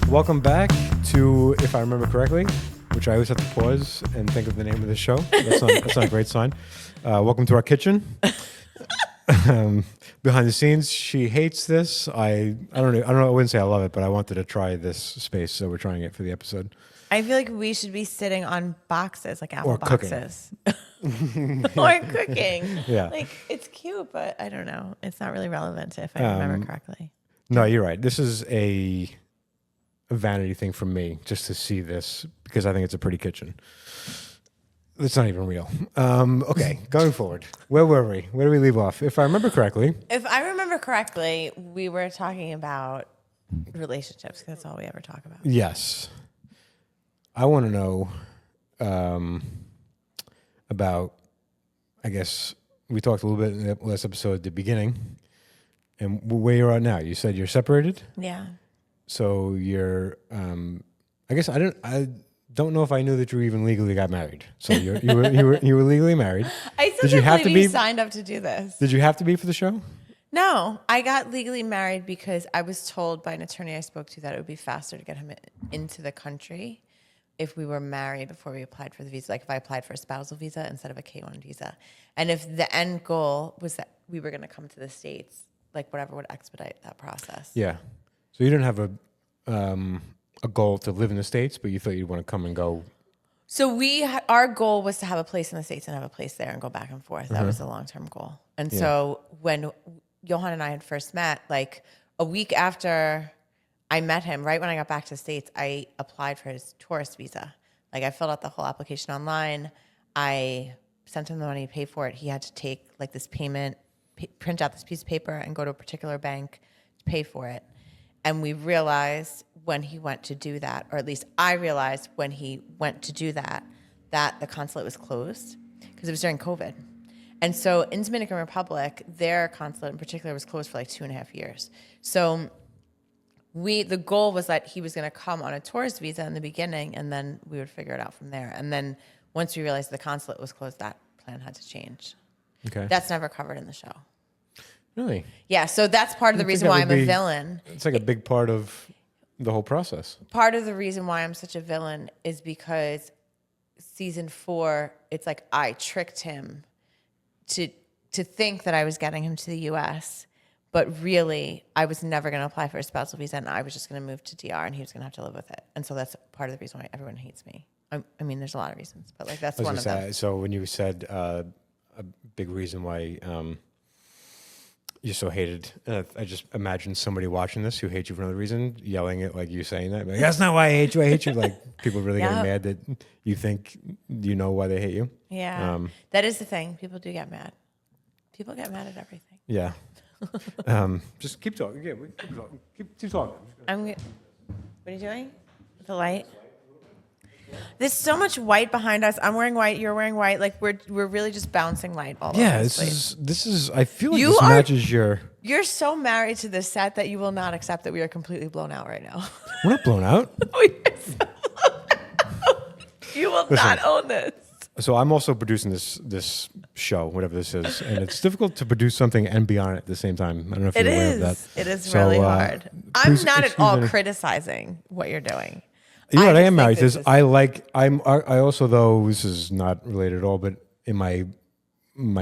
Welcome back to, if I remember correctly, which I always have to pause and think of the name of the show. That's not a great sign. Welcome to our kitchen. Behind the scenes, she hates this. I don't know. I wouldn't say I love it, but I wanted to try this space, so we're trying it for the episode. I feel like we should be sitting on boxes, like apple Or cooking. boxes. Or cooking. Yeah. Like, it's cute, but I don't know. It's not really relevant if I remember correctly. No, you're right. This is a vanity thing for me, just to see this, because I think it's a pretty kitchen. It's not even real. Okay, going forward. Where were we? Where did we leave off? If I remember correctly. We were talking about relationships. That's all we ever talk about. Yes. I want to know about, I guess, we talked a little bit in the last episode at the beginning, and where you're at now. You said you're separated? Yeah. So you're, I guess I don't know if I knew that you even legally got married. So you were legally married. I still can't believe you signed up to do this. Did you have to be for the show? No, I got legally married because I was told by an attorney I spoke to that it would be faster to get him into the country if we were married before we applied for the visa. Like if I applied for a spousal visa instead of a K-1 visa. And if the end goal was that we were going to come to the States, like whatever would expedite that process. Yeah. So you didn't have a goal to live in the States, but you thought you'd want to come and go. So our goal was to have a place in the States and have a place there and go back and forth. That was the long-term goal. And so when Johan and I had first met, like a week after I met him, right when I got back to the States, I applied for his tourist visa. Like I filled out the whole application online. I sent him the money to pay for it. He had to take like this payment, print out this piece of paper and go to a particular bank to pay for it. And we realized when he went to do that, or at least I realized when he went to do that, that the consulate was closed because it was during COVID. And so in Dominican Republic, their consulate in particular was closed for like 2.5 years. So the goal was that he was going to come on a tourist visa in the beginning, and then we would figure it out from there. And then once we realized the consulate was closed, that plan had to change. Okay. That's never covered in the show. Really? Yeah, so that's part of the reason why I'm a villain. It's like a big part of the whole process. Part of the reason why I'm such a villain is because season 4, it's like I tricked him to think that I was getting him to the U.S., but really I was never going to apply for a spousal visa, and I was just going to move to DR, and he was going to have to live with it. And so that's part of the reason why everyone hates me. I mean, there's a lot of reasons, but like that's one of them. So when you said a big reason why you're so hated, I just imagine somebody watching this who hates you for another reason, yelling it like you saying that. Like, that's not why I hate you. I hate you. Like people really getting mad that you think you know why they hate you. Yeah, that is the thing. People do get mad. People get mad at everything. Yeah. Just keep talking. Yeah, keep talking. What are you doing? The light. There's so much white behind us. I'm wearing white. You're wearing white. Like we're really just bouncing light all over. Yeah, this is. I feel like this matches your. You're so married to this set that you will not accept that we are completely blown out right now. We're not blown out. We are so blown out. You will not own this. So I'm also producing this show, whatever this is, and it's difficult to produce something and be on it at the same time. I don't know if you're aware of that. It is really hard. I'm not at all criticizing what you're doing. You know what? I am married to this. I also, though, this is not related at all, but in my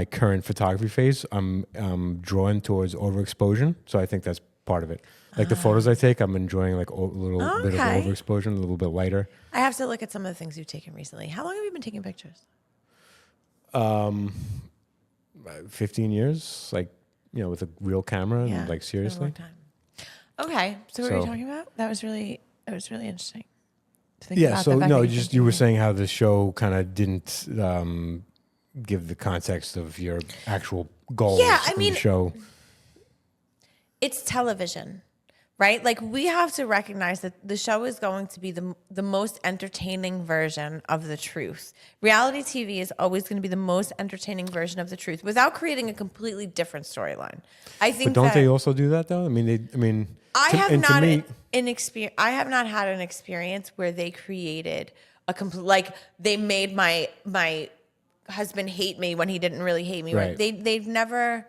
current photography phase, I'm drawn towards overexposure. So I think that's part of it. Like the photos I take, I'm enjoying like a little bit of overexposure, a little bit lighter. I have to look at some of the things you've taken recently. How long have you been taking pictures? 15 years, like, with a real camera and like seriously. Okay. So what were you talking about? That was really interesting. Yeah, so no, you were saying how the show kind of didn't give the context of your actual goals of the show. It's television, right? Like we have to recognize that the show is going to be the most entertaining version of the truth. Reality TV is always going to be the most entertaining version of the truth without creating a completely different storyline. I think. But don't they also do that though? I have not had an experience where they created a complete, like they made my husband hate me when he didn't really hate me. Right? They've never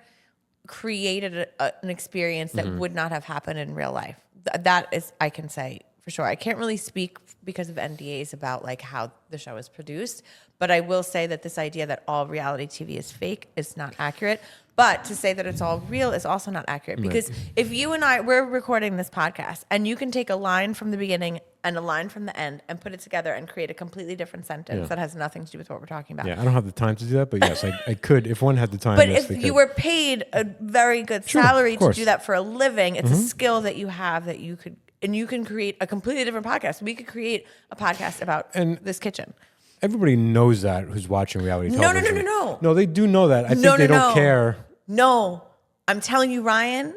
created an experience that would not have happened in real life. That is, I can say for sure. I can't really speak because of NDAs about like how the show is produced, but I will say that this idea that all reality TV is fake is not accurate. But to say that it's all real is also not accurate, because if you and we're recording this podcast and you can take a line from the beginning and a line from the end and put it together and create a completely different sentence that has nothing to do with what we're talking about. Yeah, I don't have the time to do that, but yes, I could if one had the time. But yes, if you were paid a very good salary to do that for a living, it's a skill that you have that you could, and you can create a completely different podcast. We could create a podcast about this kitchen. Everybody knows that who's watching reality television. No. No, they do know that. I think they don't care. No, I'm telling you, Ryan,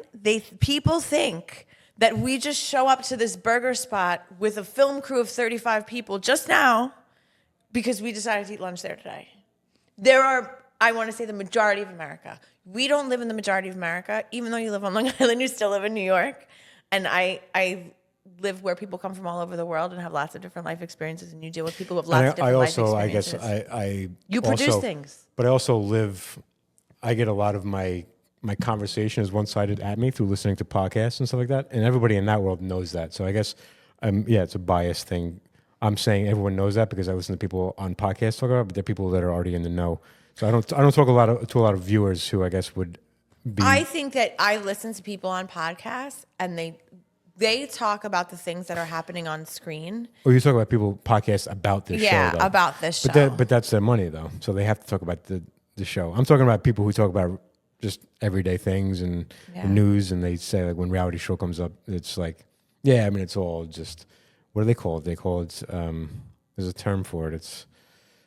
people think that we just show up to this burger spot with a film crew of 35 people just now because we decided to eat lunch there today. There are, I want to say, the majority of America. We don't live in the majority of America. Even though you live on Long Island, you still live in New York. And I live where people come from all over the world and have lots of different life experiences, and you deal with people with lots of different life experiences. You produce things. But I also live, I get a lot of my conversation is one-sided at me through listening to podcasts and stuff like that, and everybody in that world knows that. So I guess, it's a biased thing. I'm saying everyone knows that because I listen to people on podcasts talk about it, but they're people that are already in the know. So I don't talk to a lot of viewers who I guess would be. I think that I listen to people on podcasts and they talk about the things that are happening on screen. Or you talk about people podcasts about this show. Yeah, though. about this show. But that's their money though, so they have to talk about the show. I'm talking about people who talk about just everyday things and the news, and they say like when reality show comes up, it's like, it's all just, what do they call it? They call it, there's a term for it. It's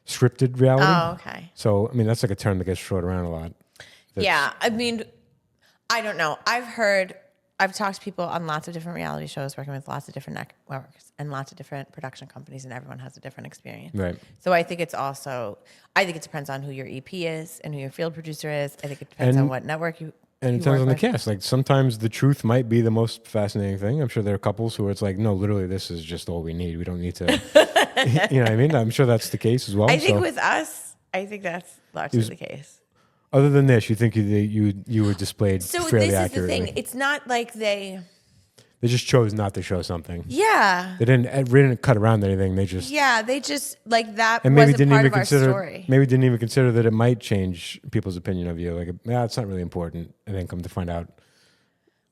scripted reality. Oh, okay. So, that's like a term that gets thrown around a lot. I don't know. I've talked to people on lots of different reality shows, working with lots of different networks and lots of different production companies, and everyone has a different experience. Right. So I think it depends on who your EP is and who your field producer is. I think it depends on what network you. And it depends on the cast. Like sometimes the truth might be the most fascinating thing. I'm sure there are couples who it's like, no, literally, this is just all we need. We don't need to. You know what I mean? I'm sure that's the case as well. I think with us, I think that's largely the case. Other than this, you think you were displayed fairly accurately? So this is the thing. It's not like they just chose not to show something. Yeah. They didn't cut around anything. They just like that and maybe wasn't didn't part even of our consider, story. Maybe didn't even consider that it might change people's opinion of you. Like, it's not really important, and then come to find out.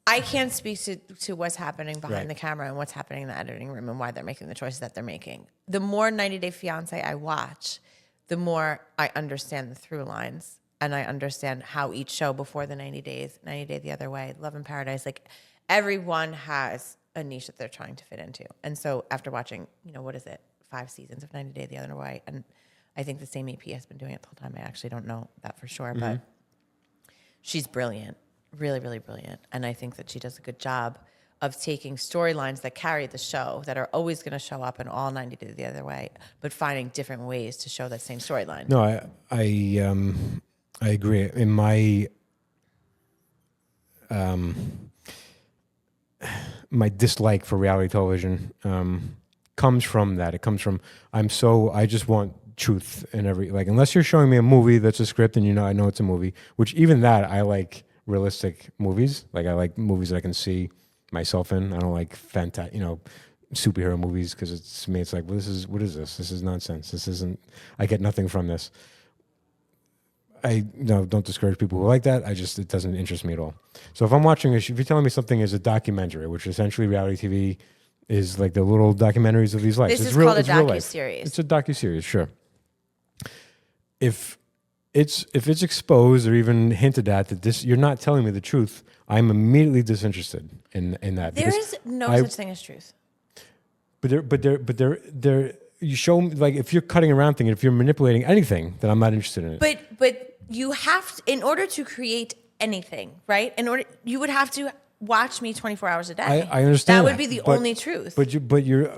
I can't speak to what's happening behind the camera and what's happening in the editing room and why they're making the choices that they're making. The more 90 Day Fiancé I watch, the more I understand the through lines. And I understand how each show before the 90 Days, 90 Day the Other Way, Love in Paradise, like everyone has a niche that they're trying to fit into. And so after watching, 5 seasons of 90 Day the Other Way, and I think the same EP has been doing it the whole time. I actually don't know that for sure, but she's brilliant, really, really brilliant. And I think that she does a good job of taking storylines that carry the show, that are always going to show up in all 90 Days the Other Way, but finding different ways to show that same storyline. No, I agree. In my my dislike for reality television comes from that. It comes from I just want truth in every, like, unless you're showing me a movie that's a script and I know it's a movie, which even that I like realistic movies. Like I like movies that I can see myself in. I don't like superhero movies because it's like, well, what is this? This is nonsense. This isn't. I get nothing from this. I don't discourage people who like that. It doesn't interest me at all. So if I'm watching if you're telling me something is a documentary, which essentially reality TV is like the little documentaries of these lives. This is called a docuseries. It's a docuseries, sure. If it's exposed or even hinted at that this you're not telling me the truth, I'm immediately disinterested in that. There is no such thing as truth. But there. You show me, like, if you're cutting around things, if you're manipulating anything, then I'm not interested in it. But you have to, in order to create anything, right? You would have to watch me 24 hours a day. I understand that would be the only truth. But you're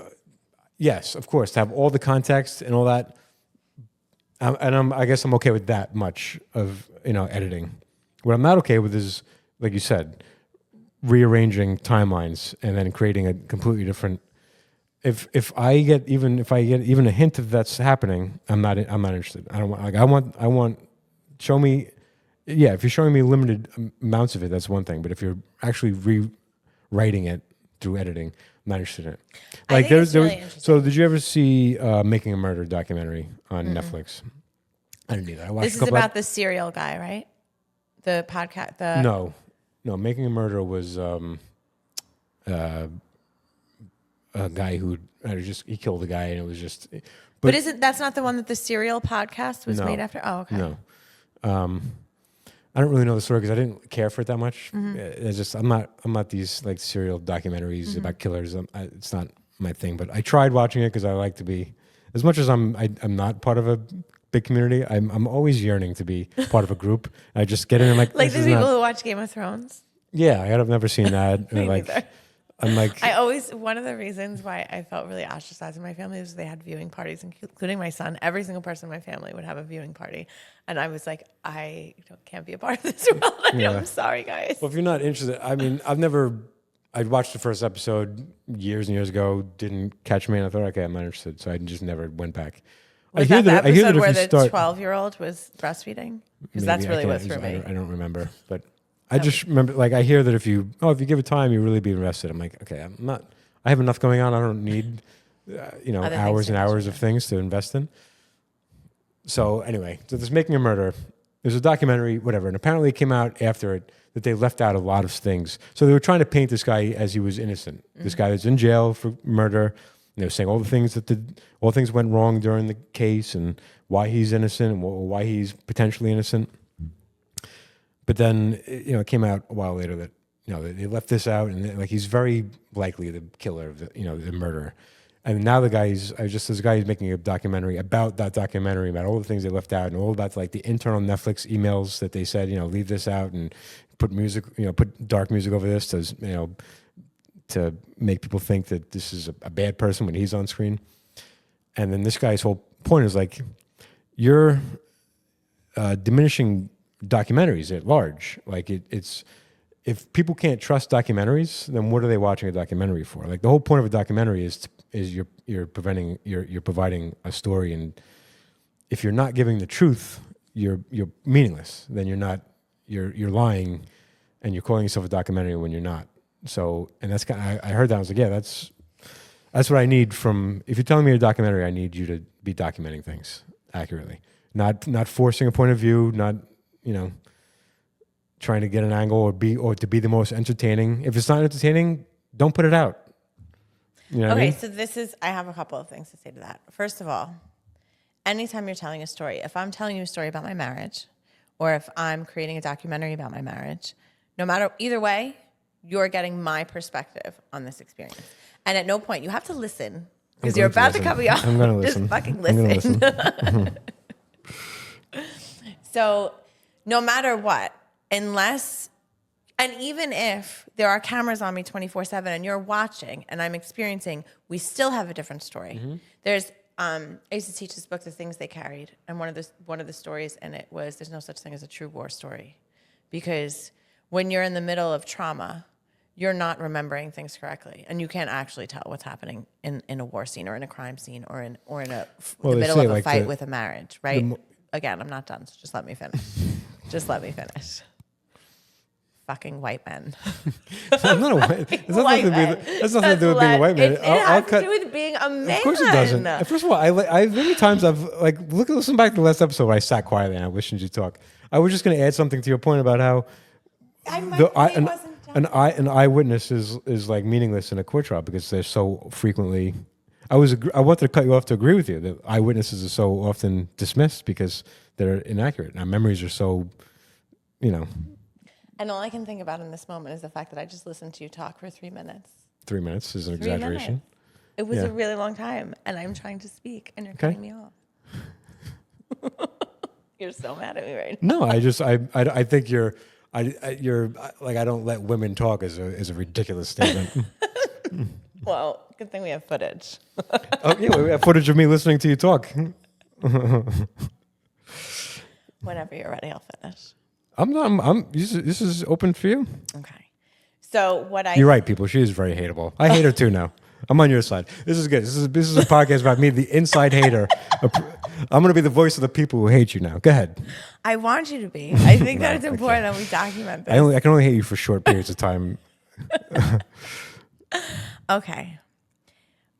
yes, of course, to have all the context and all that. I guess I'm okay with that much of editing. What I'm not okay with is, like you said, rearranging timelines and then creating a completely different. If I get even a hint of that's happening, I'm not interested. I don't want I want show me. Yeah, if you're showing me limited amounts of it, that's one thing. But if you're actually rewriting it through editing, not interested in it. I Like think it's really was. interesting. So did you ever see Making a Murder documentary on Netflix? I didn't either. I watched This a is couple. about the serial guy, right? The podcast. No, Making a Murder was a guy who he killed a guy, and it was just. But isn't that's not the one that the serial podcast was No. made after? Oh, okay. No, I don't really know the story because I didn't care for it that much. It's just I'm not these like serial documentaries about killers. It's not my thing. But I tried watching it because I like to be, as much as I'm not part of a big community. I'm always yearning to be part of a group. I just get in and Like this the is people not- who watch Game of Thrones. Yeah, I've never seen that. Me And like neither. I'm like One of the reasons why I felt really ostracized in my family was they had viewing parties, including my son. Every single person in my family would have a viewing party. And I was like, can't be a part of this world. I'm sorry, guys. well, if you're not interested, I mean, I'd watched the first episode years and years ago, didn't catch me, and I thought, okay, I'm not interested. So I just never went back. Was that the episode where the start, 12-year-old was breastfeeding? Because maybe, that's I really what can't- threw me. I don't remember, but I just remember, like, I hear that if you give it time, you really be invested. I'm like, okay, I have enough going on. I don't need, Other hours things and to hours of things to invest in. So anyway, so this Making a Murder, there's a documentary, whatever, and apparently it came out after it that they left out a lot of things. So they were trying to paint this guy as he was innocent. This guy that's in jail for murder. They were saying all the things went wrong during the case and why he's innocent and why he's potentially innocent. But then, it came out a while later that, they left this out and like he's very likely the killer of the murderer. And now there's a guy who's making a documentary about that documentary, about all the things they left out and all about like the internal Netflix emails that they said, leave this out and put music, put dark music over this to make people think that this is a bad person when he's on screen. And then this guy's whole point is like, you're diminishing documentaries at large. Like it's if people can't trust documentaries, then what are they watching a documentary for? Like the whole point of a documentary is you're providing a story, and if you're not giving the truth, you're meaningless. Then you're lying, and you're calling yourself a documentary when you're not. So, and that's kind of, I heard that, I was like, yeah, that's what I need from. If you're telling me a documentary, I need you to be documenting things accurately, not forcing a point of view, not trying to get an angle or to be the most entertaining. If it's not entertaining, don't put it out. You know what I mean? So I have a couple of things to say to that. First of all, anytime you're telling a story, if I'm telling you a story about my marriage, or if I'm creating a documentary about my marriage, no matter either way, you're getting my perspective on this experience. And at no point, you have to listen, because you're about to cut me off. I'm going to listen. Just fucking I'm gonna listen. So no matter what, and even if there are cameras on me 24/7 and you're watching and I'm experiencing, we still have a different story. Mm-hmm. There's, I used to teach this book, The Things They Carried, and one of the stories in it was there's no such thing as a true war story, because when you're in the middle of trauma, you're not remembering things correctly, and you can't actually tell what's happening in a war scene or in a crime scene or in the middle of a fight with a marriage, right? Again, I'm not done, so just let me finish. Just let me finish. Fucking white men. I'm not a white. That's nothing to do with being a white man. It has to do with being a man. Of course it doesn't. First of all, I many times I've like listen back to the last episode where I sat quietly and I listened to you talk. I was just going to add something to your point about how an eyewitness is like meaningless in a court trial because they're so frequently. I wanted to cut you off to agree with you that eyewitnesses are so often dismissed because they're inaccurate. And our memories are so, And all I can think about in this moment is the fact that I just listened to you talk for 3 minutes. 3 minutes is an 3 exaggeration. minutes. It was a really long time, and I'm trying to speak, and you're cutting me off. You're so mad at me right now. No, I think you're like, I don't let women talk as a ridiculous statement. Well, good thing we have footage. Oh yeah, we have footage of me listening to you talk. Whenever you're ready, I'll finish. This is open for you. Okay. So You're right, people. She is very hateable. I hate her too now. I'm on your side. This is good. This is a podcast about me, the inside hater. I'm going to be the voice of the people who hate you now. Go ahead. I want you to be. I think that it's important that we document this. I can only hate you for short periods of time. Okay.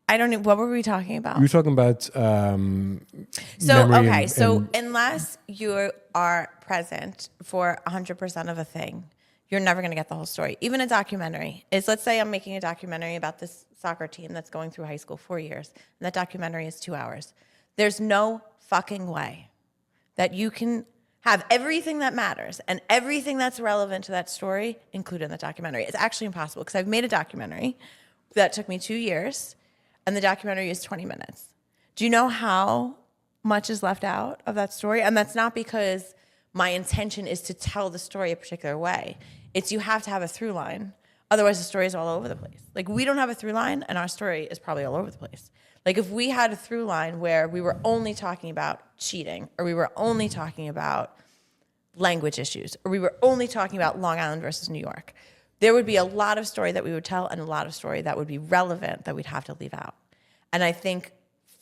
I don't know. What were we talking about? You were talking about So, memory okay. and, So, and unless you are present for 100% of a thing, you're never going to get the whole story. Even a documentary is, let's say I'm making a documentary about this soccer team that's going through high school 4 years, and that documentary is 2 hours. There's no fucking way that you can have everything that matters and everything that's relevant to that story included in the documentary. It's actually impossible because I've made a documentary that took me 2 years, and the documentary is 20 minutes. Do you know how much is left out of that story? And that's not because my intention is to tell the story a particular way. It's you have to have a through line. Otherwise, the story is all over the place. Like, we don't have a through line, and our story is probably all over the place. Like, if we had a through line where we were only talking about cheating, or we were only talking about language issues, or we were only talking about Long Island versus New York, there would be a lot of story that we would tell and a lot of story that would be relevant that we'd have to leave out. And I think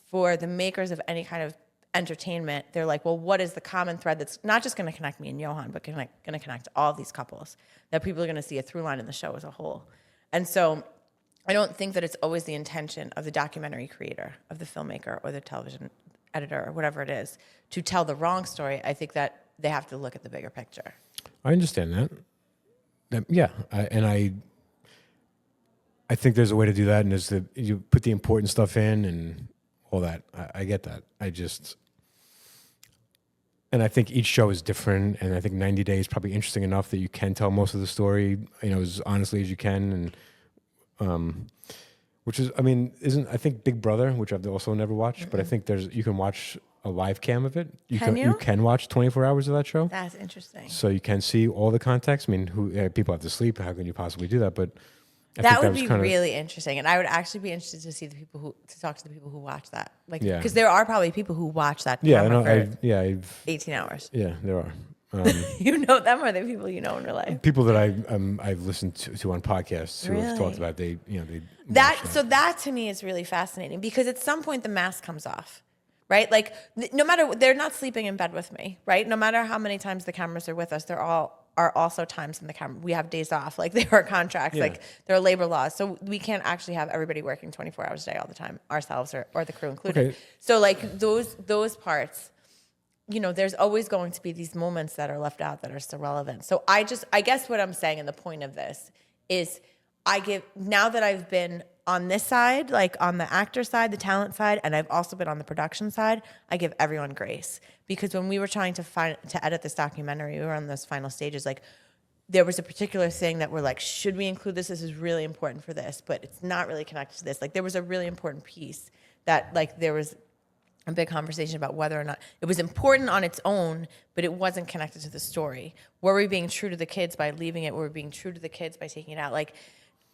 for the makers of any kind of entertainment, they're like, well, what is the common thread that's not just going to connect me and Johan, but going to connect all of these couples, that people are going to see a through line in the show as a whole. And so I don't think that it's always the intention of the documentary creator, of the filmmaker or the television editor or whatever it is, to tell the wrong story. I think that they have to look at the bigger picture. I understand that. Yeah, I think there's a way to do that, and is that you put the important stuff in and all that. I get that. And I think each show is different, and I think 90 Day is probably interesting enough that you can tell most of the story, as honestly as you can, and which is, I think Big Brother, which I've also never watched, but I think you can watch a live cam of it. You can watch 24 hours of that show. That's interesting. So you can see all the context. People have to sleep. How can you possibly do that? But that would be really interesting, and I would actually be interested to see to talk to the people who watch that, because there are probably people who watch that. Yeah, I know. I've 18 hours. Yeah, there are. You know them, or are they people you know in real life? People that I've listened to on podcasts who have talked about they So that to me is really fascinating, because at some point the mask comes off. Right? Like, no matter, they're not sleeping in bed with me, right? No matter how many times the cameras are with us, there are also times in the camera. We have days off. Like, there are contracts. Yeah. Like, there are labor laws. So we can't actually have everybody working 24 hours a day all the time, ourselves or the crew included. Okay. So, like, those parts, there's always going to be these moments that are left out that are still relevant. So I guess what I'm saying, and the point of this is, now that I've been on this side, like on the actor side, the talent side, and I've also been on the production side, I give everyone grace. Because when we were trying to edit this documentary, we were on those final stages, like, there was a particular thing that we're like, should we include this? This is really important for this, but it's not really connected to this. Like, there was a really important piece that, like, there was a big conversation about whether or not it was important on its own, but it wasn't connected to the story. Were we being true to the kids by leaving it? Were we being true to the kids by taking it out? Like,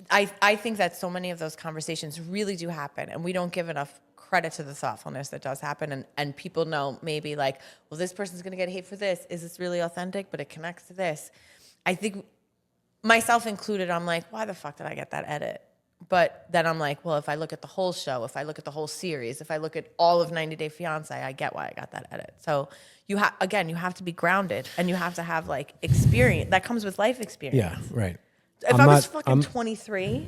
I think that so many of those conversations really do happen, and we don't give enough credit to the thoughtfulness that does happen. And people know, maybe, like, well, this person's going to get hate for this. Is this really authentic? But it connects to this. I think, myself included, I'm like, why the fuck did I get that edit? But then I'm like, well, if I look at the whole show, if I look at the whole series, if I look at all of 90 Day Fiancé, I get why I got that edit. So you have to be grounded, and you have to have, like, experience that comes with life experience. Yeah, right. If I was fucking 23.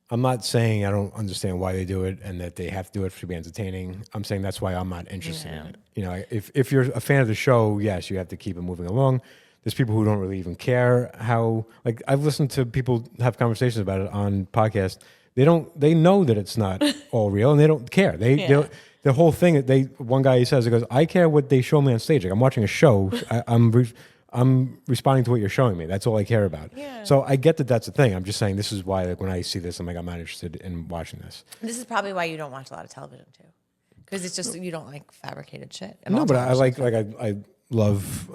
I'm not saying I don't understand why they do it and that they have to do it to be entertaining. I'm saying that's why I'm not interested in it. If you're a fan of the show, yes, you have to keep it moving along. There's people who don't really even care how, like, I've listened to people have conversations about it on podcasts. They know that it's not all real, and they don't care. The whole thing, one guy, he says, I care what they show me on stage. Like, I'm watching a show. I'm responding to what you're showing me. That's all I care about. Yeah. So I get that that's a thing. I'm just saying this is why, like, when I see this, I'm like, I'm not interested in watching this. This is probably why you don't watch a lot of television too, because it's just you don't like fabricated shit. No, but I love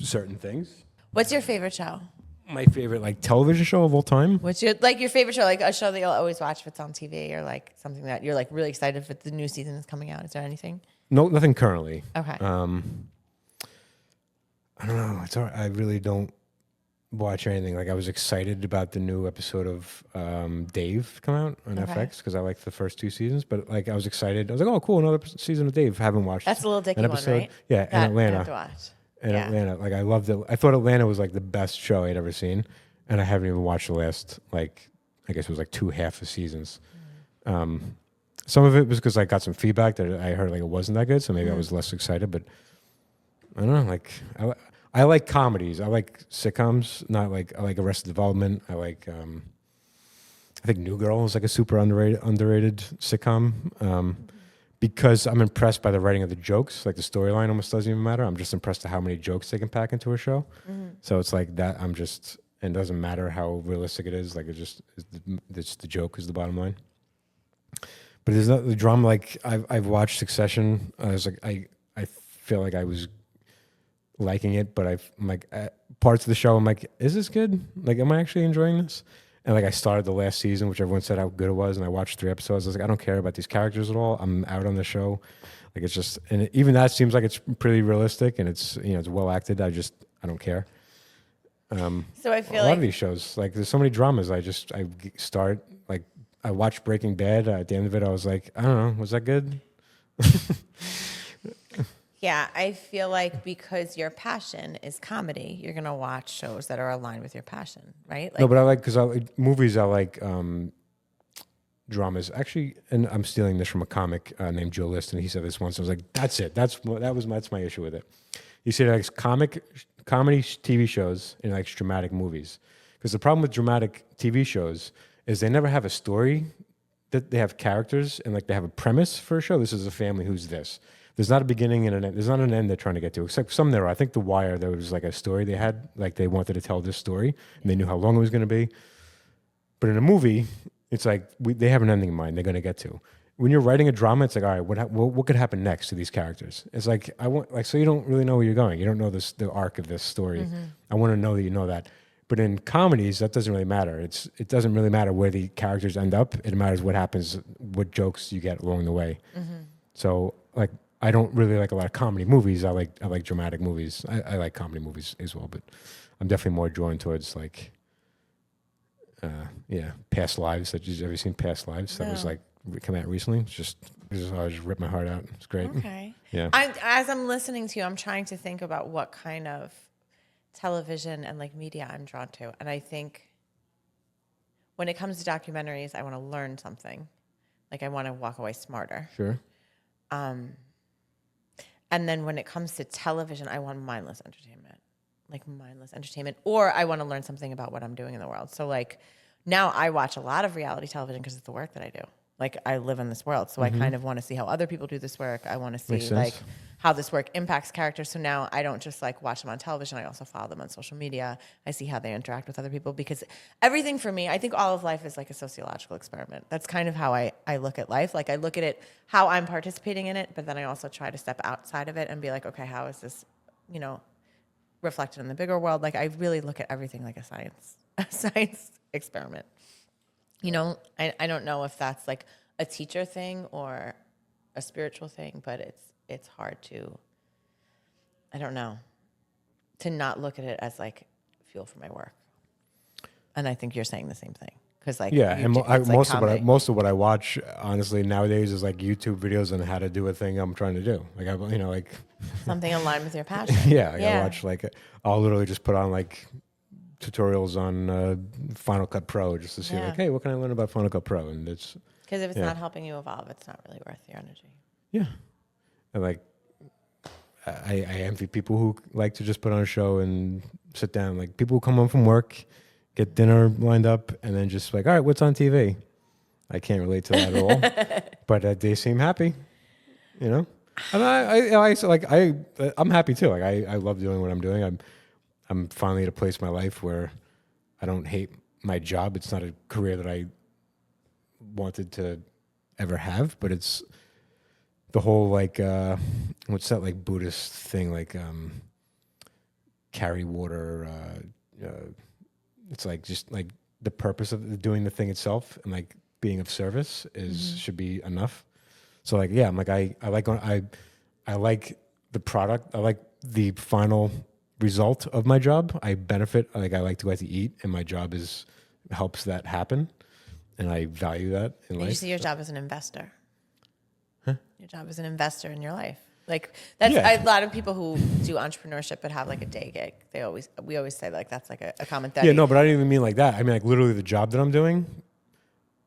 certain things. What's your favorite show? My favorite, like, television show of all time. What's your favorite show? Like a show that you'll always watch if it's on TV, or like something that you're like really excited if the new season is coming out. Is there anything? No, nothing currently. Okay. I don't know. It's all right. I really don't watch anything. Like, I was excited about the new episode of Dave come out on FX because I liked the first 2 seasons. But, like, I was excited. I was like, oh, cool, another season of Dave. Haven't watched. That's a little dicky one, right? Yeah, in Atlanta. I have to watch. Atlanta. Like, I loved it. I thought Atlanta was, like, the best show I'd ever seen, and I haven't even watched the last, like, I guess it was like 2 half of seasons. Some of it was because I got some feedback that I heard like it wasn't that good, so maybe I was less excited. But I don't know, like I like comedies. I like sitcoms. Not like I like Arrested Development. I like I think New Girl is like a super underrated sitcom. Because I'm impressed by the writing of the jokes. Like the storyline almost doesn't even matter. I'm just impressed at how many jokes they can pack into a show. So it's like that. And it doesn't matter how realistic it is. Like it's the joke is the bottom line. But there's not the drama. Like I've watched Succession. I was like I feel like I was liking it, but I'm like at parts of the show I'm like, is this good? Like, am I actually enjoying this? And like I started the last season, which everyone said how good it was, and I watched 3 episodes. I was like, I don't care about these characters at all. I'm out on the show. Like it's just, and even that seems like it's pretty realistic and it's it's well acted. I don't care. So I feel a lot of these shows, like there's so many dramas. I start like I watched Breaking Bad. At the end of it, I was like, I don't know, was that good? Yeah, I feel like because your passion is comedy, you're gonna watch shows that are aligned with your passion, right? Like, No, but I like because I like movies. I like dramas. Actually, and I'm stealing this from a comic named Joe List, and he said this once. I was like, that's it. That's my issue with it. He said he likes comedy TV shows and likes dramatic movies. Because the problem with dramatic TV shows is they never have a story. That they have characters and like they have a premise for a show. This is a family who's this. There's not a beginning and an end. There's not an end they're trying to get to, except some there are. I think The Wire, there was like a story they had, like they wanted to tell this story, and they knew how long it was going to be. But in a movie, it's like they have an ending in mind they're going to get to. When you're writing a drama, it's like, all right, what could happen next to these characters? It's like so you don't really know where you're going. You don't know the arc of this story. I want to know that you know that. But in comedies, that doesn't really matter. It doesn't really matter where the characters end up. It matters what happens, what jokes you get along the way. So like. I don't really like a lot of comedy movies. I like dramatic movies. I like comedy movies as well, but I'm definitely more drawn towards like, Past Lives. Have you ever seen Past Lives? No. That was like come out recently. I just ripped my heart out. It's great. okay. Yeah. As I'm listening to you, I'm trying to think about what kind of television and like media I'm drawn to, and I think when it comes to documentaries, I want to learn something. Like I want to walk away smarter. Sure. And then when it comes to television, I want mindless entertainment, or I want to learn something about what I'm doing in the world. So like now I watch a lot of reality television because it's the work that I do. Like I live in this world. So I kind of want to see how other people do this work. I want to see like how this work impacts characters. So now I don't just like watch them on television. I also follow them on social media. I see how they interact with other people because everything for me, I think all of life is like a sociological experiment. That's kind of how I look at life. Like I look at it, how I'm participating in it, but then I also try to step outside of it and be like, okay, how is this, reflected in the bigger world? Like I really look at everything like a science experiment. I don't know if that's like a teacher thing or a spiritual thing, but it's hard to, I don't know, to not look at it as like fuel for my work. And I think you're saying the same thing. Cause like, most of what I watch honestly nowadays is like YouTube videos on how to do a thing I'm trying to do. Like something aligned with your passion. I watch I'll literally just put on like tutorials on Final Cut Pro just to see like, hey, what can I learn about Final Cut Pro? And it's because if it's not helping you evolve, it's not really worth your energy. Yeah, and like I envy people who like to just put on a show and sit down. Like people who come home from work, get dinner lined up, and then just like, all right, what's on TV? I can't relate to that at all, but they seem happy, And I'm happy too. Like I love doing what I'm doing. I'm finally at a place in my life where I don't hate my job. It's not a career that I wanted to ever have, but it's the whole like what's that like Buddhist thing like carry water. It's like just like the purpose of doing the thing itself and like being of service should be enough. So like I'm like I like the product. I like the final result of my job. I benefit. Like I like to go out to eat, and my job helps that happen, and I value that in life. You see your job as an investor. Huh? Your job as an investor in your life. Like that's a lot of people who do entrepreneurship but have like a day gig. We always say like that's like a common thing. Yeah, no, but I didn't even mean like that. I mean like literally the job that I'm doing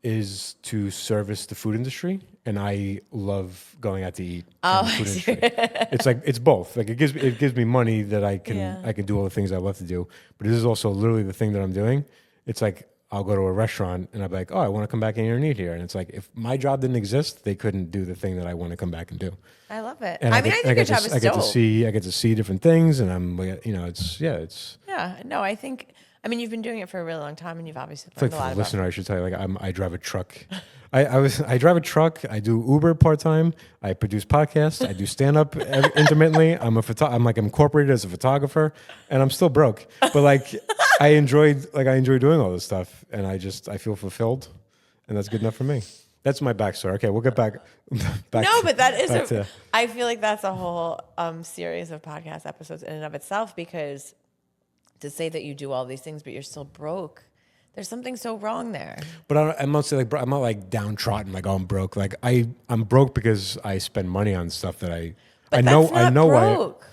is to service the food industry, and I love going out to eat Oh, in the food industry. It's like it's both. Like it gives me money that I can do all the things I love to do, but this is also literally the thing that I'm doing. It's like I'll go to a restaurant and I'll be like, oh, I want to come back in here and eat here, and it's like if my job didn't exist, they couldn't do the thing that I want to come back and do. I love it. And I mean, I think your job is I get dope. to see different things, and I'm like, it's Yeah, no, I think. I mean, you've been doing it for a really long time, and you've obviously It's learned like a lot for the about listener, I should tell you, like I drive a truck. I drive a truck. I do Uber part time. I produce podcasts. I do stand up intermittently. I'm like incorporated as a photographer, and I'm still broke. But like I enjoy doing all this stuff, and I feel fulfilled, and that's good enough for me. That's my backstory. Okay, we'll get back. But that is. I feel like that's a whole series of podcast episodes in and of itself, because to say that you do all these things but you're still broke, there's something so wrong there. But I'm not saying like I'm not like downtrodden, like, oh, I'm broke. Like I'm broke because I spend money on stuff that I know broke.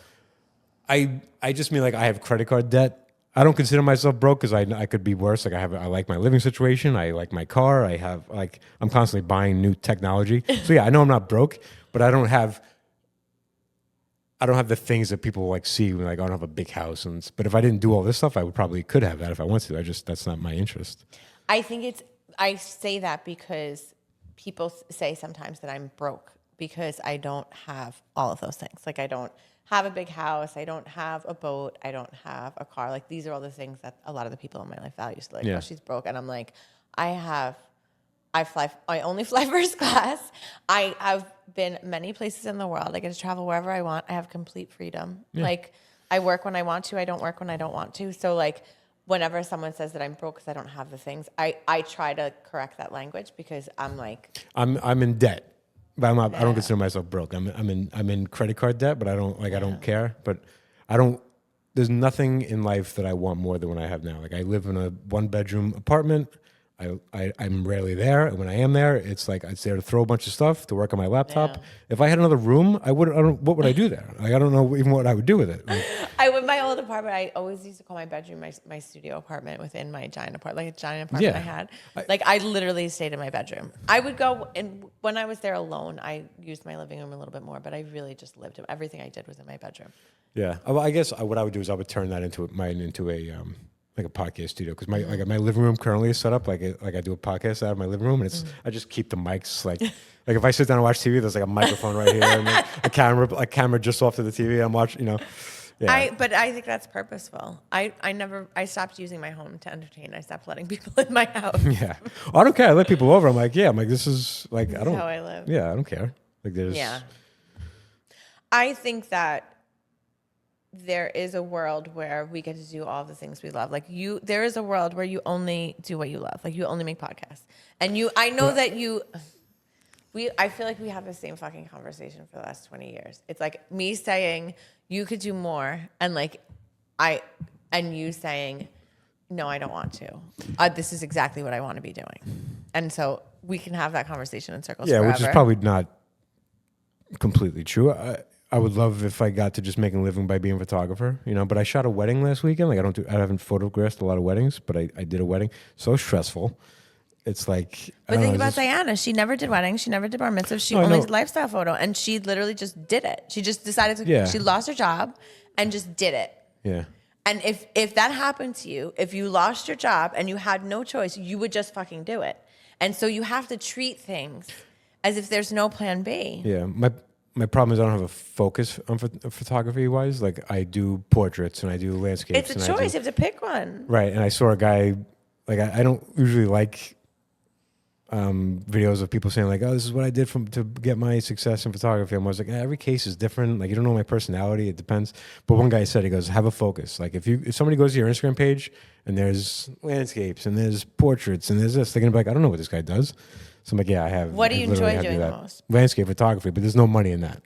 I just mean like I have credit card debt. I don't consider myself broke because I could be worse. Like I like my living situation. I like my car. I'm constantly buying new technology. So yeah, I know I'm not broke, but I don't have the things that people like see when like I don't have a big house. But if I didn't do all this stuff, I could have that if I wanted to. That's not my interest. I think I say that because people say sometimes that I'm broke because I don't have all of those things. Like I don't have a big house. I don't have a boat. I don't have a car. Like these are all the things that a lot of the people in my life value. So like, oh, she's broke. And I'm like, I only fly first class. I have been many places in the world. I get to travel wherever I want. I have complete freedom. Yeah. Like I work when I want to. I don't work when I don't want to. So like whenever someone says that I'm broke because I don't have the things, I try to correct that language because I'm like, I'm in debt. But I'm not. Yeah. I don't consider myself broke. I'm in credit card debt, but I don't care. But I don't. There's nothing in life that I want more than what I have now. Like I live in a 1-bedroom apartment. I'm rarely there, and when I am there, it's like I'd there to throw a bunch of stuff, to work on my laptop. Yeah. If I had another room, what would I do there? Like I don't know even what I would do with it. Like, with my old apartment, I always used to call my bedroom my studio apartment within my giant apartment, like a giant apartment I had. I literally stayed in my bedroom. I would go, and when I was there alone, I used my living room a little bit more, but I really just lived. Everything I did was in my bedroom. Yeah, well, I guess what I would do is I would turn that into a like a podcast studio, because my living room currently is set up like I do a podcast out of my living room, and it's I just keep the mics like if I sit down and watch TV, there's like a microphone right here and like a camera just off to the TV. I'm watching, Yeah. But I think that's purposeful. I stopped using my home to entertain. I stopped letting people in my house. Yeah, I don't care. I let people over. I'm like, this is like I don't. How I live. Yeah, I don't care. Like there's. Yeah. I think that there is a world where we get to do all the things we love. Like there is a world where you only do what you love. Like you only make podcasts. And I feel like we have the same fucking conversation for the last 20 years. It's like me saying you could do more, and and you saying, no, I don't want to. This is exactly what I want to be doing. And so we can have that conversation in circles forever. Which is probably not completely true. I would love if I got to just make a living by being a photographer, but I shot a wedding last weekend. Like I haven't photographed a lot of weddings, but I did a wedding. So stressful. It's like. But think about Diana. She never did weddings. She never did bar mitzvahs. She only did lifestyle photo, and she literally just did it. She just decided to. Yeah. She lost her job, and just did it. Yeah. And if that happened to you, if you lost your job and you had no choice, you would just fucking do it. And so you have to treat things as if there's no plan B. Yeah. My problem is I don't have a focus on photography wise. Like I do portraits and I do landscapes. It's a choice. You have to pick one. Right. And I saw a guy, like I don't usually like videos of people saying like, oh, this is what I did to get my success in photography. And I was like, every case is different. Like you don't know my personality. It depends. But one guy said, he goes, have a focus. Like if somebody goes to your Instagram page and there's landscapes and there's portraits and there's this, they're going to be like, I don't know what this guy does. So I'm like, yeah, I have. What do you enjoy doing the most? Landscape photography, but there's no money in that.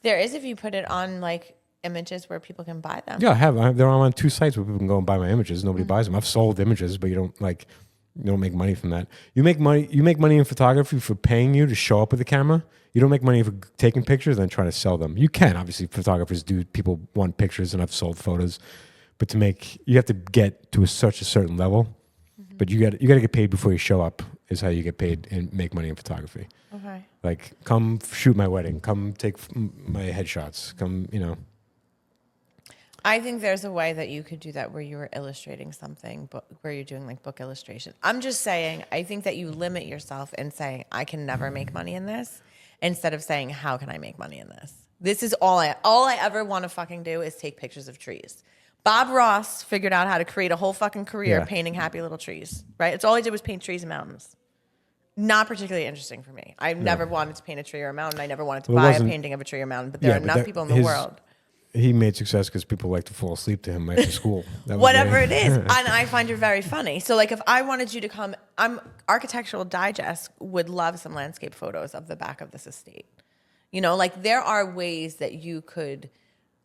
There is if you put it on like images where people can buy them. Yeah, I have. They're on 2 sites where people can go and buy my images. Nobody buys them. I've sold images, but you don't make money from that. You make money in photography for paying you to show up with a camera. You don't make money for taking pictures and then trying to sell them. You can, obviously, photographers do. People want pictures, and I've sold photos. But you have to get to such a certain level. Mm-hmm. But you got to get paid before you show up. is how you get paid and make money in photography. Okay. Like, come shoot my wedding. Come take my headshots. Come, I think there's a way that you could do that where you were illustrating something, but where you're doing like book illustration. I'm just saying, I think that you limit yourself in saying, I can never make money in this, instead of saying, how can I make money in this? This is all I ever want to fucking do is take pictures of trees. Bob Ross figured out how to create a whole fucking career painting happy little trees, right? It's all he did was paint trees and mountains. Not particularly interesting for me. I've never wanted to paint a tree or a mountain. I never wanted to buy a painting of a tree or mountain, but there are enough people in the world. He made success because people like to fall asleep to him after school. Whatever it is. And I find it very funny. So like if I wanted you to come, Architectural Digest would love some landscape photos of the back of this estate. Like there are ways that you could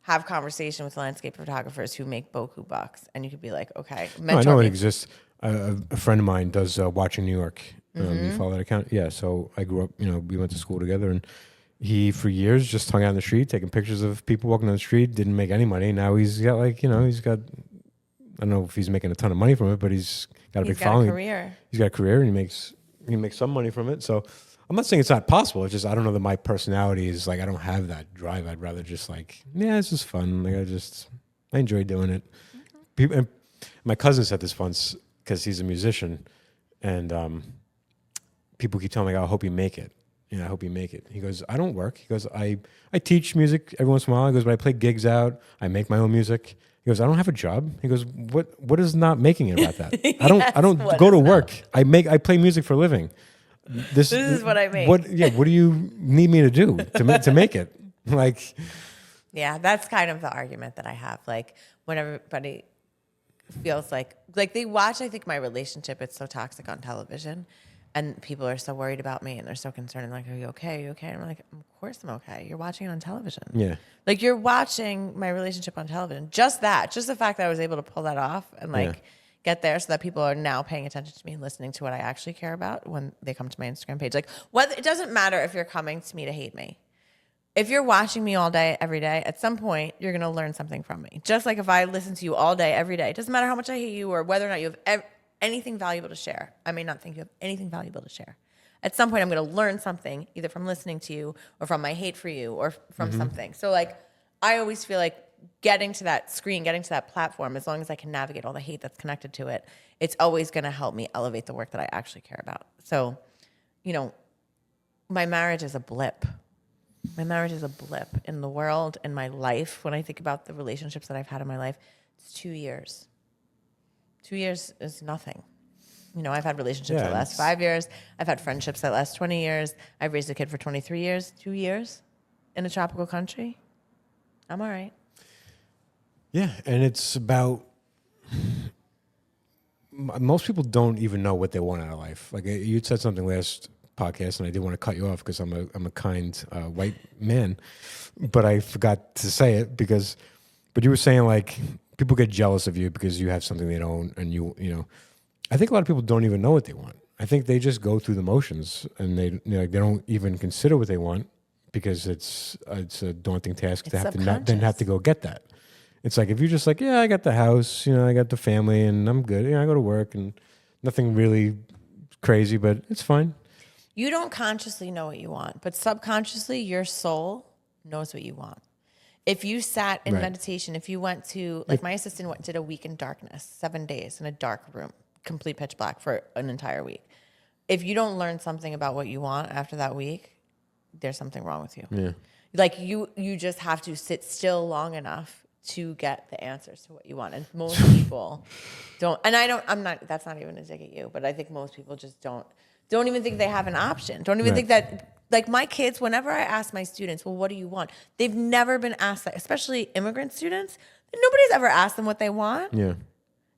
have conversation with landscape photographers who make boku bucks, and you could be like, okay, I know it exists. A friend of mine does Watching New York. You follow that account? Yeah. So I grew up, we went to school together, and he for years just hung out in the street, taking pictures of people walking down the street, didn't make any money. Now he's got he's got, I don't know if he's making a ton of money from it, but he's got a big following. He's got a career, and he makes some money from it. So I'm not saying it's not possible. It's just I don't know that my personality is like I don't have that drive. I'd rather just it's just fun. Like I enjoy doing it. People, and my cousin said this once because he's a musician, and people keep telling me, I hope you make it. I hope you make it. He goes, I don't work. He goes, I teach music every once in a while. He goes, but I play gigs out. I make my own music. He goes, I don't have a job. He goes, what is not making it about that? I don't go to work. I play music for a living. This is what I make. What do you need me to do to make it? Yeah, that's kind of the argument that I have. Like when everybody feels like they watch, I think my relationship, it's so toxic on television, and people are so worried about me and they're so concerned. Like, are you okay? Are you okay? And I'm like, of course I'm okay. You're watching it on television. Yeah. Like you're watching my relationship on television. Just the fact that I was able to pull that off and get there so that people are now paying attention to me and listening to what I actually care about when they come to my Instagram page. Like it doesn't matter if you're coming to me to hate me. If you're watching me all day, every day, at some point, you're going to learn something from me. Just like if I listen to you all day, every day, it doesn't matter how much I hate you or whether or not you have anything valuable to share. I may not think you have anything valuable to share. At some point, I'm going to learn something either from listening to you or from my hate for you or from something. So I always feel like getting to that screen, getting to that platform, as long as I can navigate all the hate that's connected to it, it's always going to help me elevate the work that I actually care about. So, my marriage is a blip. My marriage is a blip in the world, in my life. When I think about the relationships that I've had in my life, it's 2 years. 2 years is nothing. I've had relationships that last 5 years. I've had friendships that last 20 years. I've raised a kid for 23 years. 2 years in a tropical country. I'm all right. Yeah, and it's about most people don't even know what they want out of life. Like you said something last podcast, and I didn't want to cut you off because I'm a kind white man, but I forgot to say it but you were saying people get jealous of you because you have something they don't, and I think a lot of people don't even know what they want. I think they just go through the motions, and they don't even consider what they want because it's a daunting task to have to go get that. It's like if you're just I got the house, I got the family, and I'm good. I go to work, and nothing really crazy, but it's fine. You don't consciously know what you want, but subconsciously, your soul knows what you want. If you sat in meditation, if you went to, my assistant did a week in darkness, 7 days in a dark room, complete pitch black for an entire week. If you don't learn something about what you want after that week, there's something wrong with you. Yeah. You just have to sit still long enough to get the answers to what you want. And most people don't, and that's not even a dig at you, but I think most people just don't even think they have an option. Don't even think that, my kids, whenever I ask my students, well, what do you want? They've never been asked that, especially immigrant students. Nobody's ever asked them what they want. Yeah.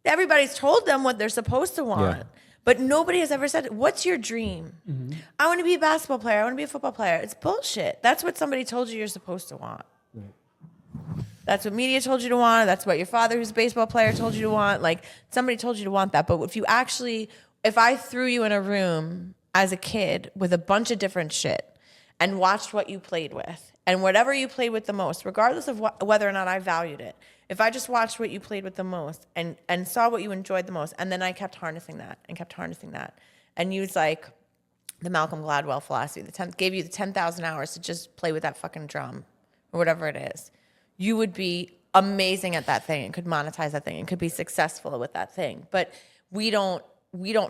Everybody's told them what they're supposed to want. Yeah. But nobody has ever said, what's your dream? Mm-hmm. I want to be a basketball player. I want to be a football player. It's bullshit. That's what somebody told you you're supposed to want. Right. That's what media told you to want. That's what your father, who's a baseball player, told you to want. Somebody told you to want that. But if I threw you in a room as a kid with a bunch of different shit and watched what you played with, and whatever you played with the most, regardless of whether or not I valued it, if I just watched what you played with the most and saw what you enjoyed the most, and then I kept harnessing that and use like the Malcolm Gladwell philosophy, gave you the 10,000 hours to just play with that fucking drum or whatever it is, you would be amazing at that thing and could monetize that thing and could be successful with that thing. But we don't